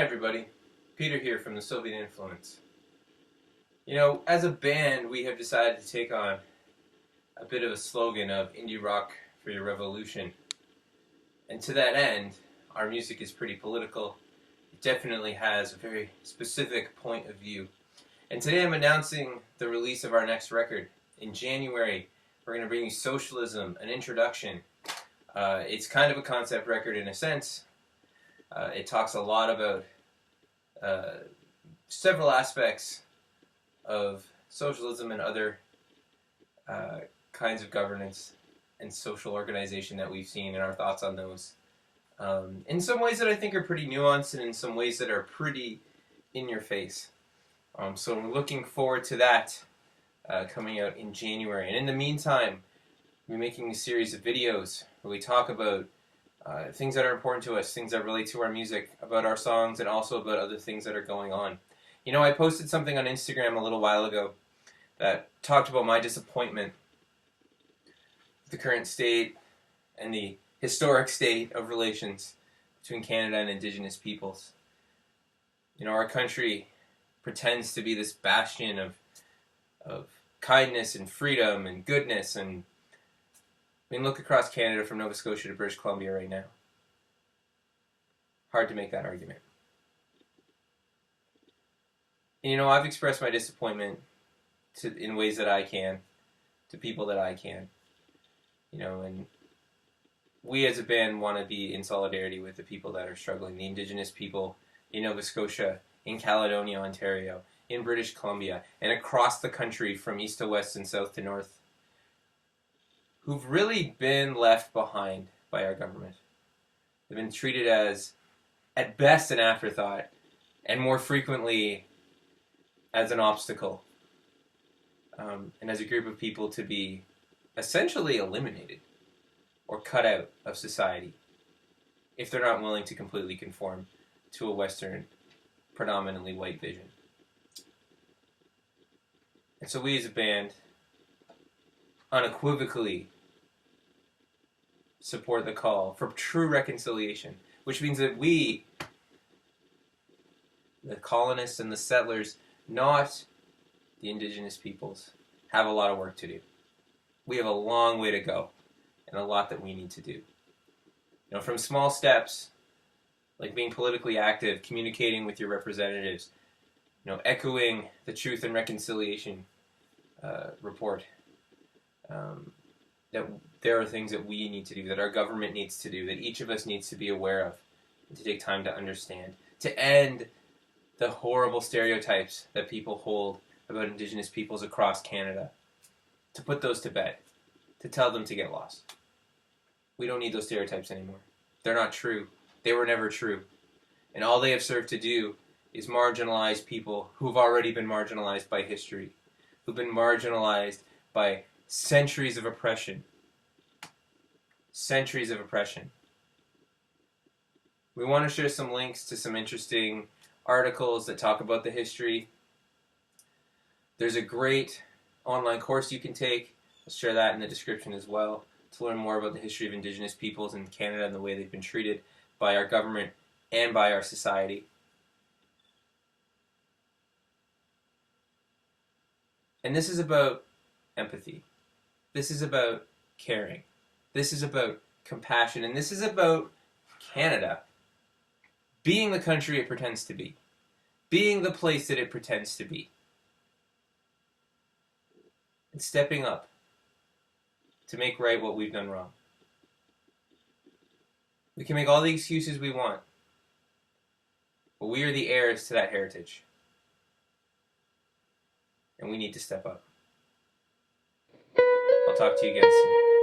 everybody, Peter here from the Soviet Influence. You know, as a band, we have decided to take on a bit of a slogan of indie rock for your revolution. And to that end, our music is pretty political. It definitely has a very specific point of view. And today I'm announcing the release of our next record. In January, we're going to bring you Socialism, an introduction. It's kind of a concept record in a sense. It talks a lot about several aspects of socialism and other kinds of governance and social organization that we've seen and our thoughts on those. In some ways that I think are pretty nuanced and in some ways that are pretty in your face. So we're looking forward to that coming out in January. And in the meantime, we're making a series of videos where we talk about things that are important to us, things that relate to our music, about our songs, and also about other things that are going on. You know, I posted something on Instagram a little while ago that talked about my disappointment with the current state and the historic state of relations between Canada and Indigenous peoples. You know, our country pretends to be this bastion of kindness and freedom and goodness, and I mean, look across Canada from Nova Scotia to British Columbia right now. Hard to make that argument. And, you know, I've expressed my disappointment in ways that I can, to people that I can. You know, and we as a band want to be in solidarity with the people that are struggling, the Indigenous people in Nova Scotia, in Caledonia, Ontario, in British Columbia, and across the country from east to west and south to north, who've really been left behind by our government. They've been treated as, at best, an afterthought, and more frequently, as an obstacle, and as a group of people to be essentially eliminated or cut out of society if they're not willing to completely conform to a Western, predominantly white vision. And so we as a band unequivocally support the call for true reconciliation, which means that we, the colonists and the settlers, not the Indigenous peoples, have a lot of work to do. We have a long way to go and a lot that we need to do. You know, from small steps, like being politically active, communicating with your representatives, you know, echoing the Truth and Reconciliation report, that there are things that we need to do, that our government needs to do, that each of us needs to be aware of, and to take time to understand, to end the horrible stereotypes that people hold about Indigenous peoples across Canada, to put those to bed, to tell them to get lost. We don't need those stereotypes anymore. They're not true. They were never true. And all they have served to do is marginalize people who've already been marginalized by history, who've been marginalized by centuries of oppression. Centuries of oppression. We want to share some links to some interesting articles that talk about the history. There's a great online course you can take. I'll share that in the description as well, to learn more about the history of Indigenous peoples in Canada and the way they've been treated by our government and by our society. And this is about empathy. This is about caring. This is about compassion. And this is about Canada being the country it pretends to be. Being the place that it pretends to be. And stepping up to make right what we've done wrong. We can make all the excuses we want, but we are the heirs to that heritage. And we need to step up. I'll talk to you again soon.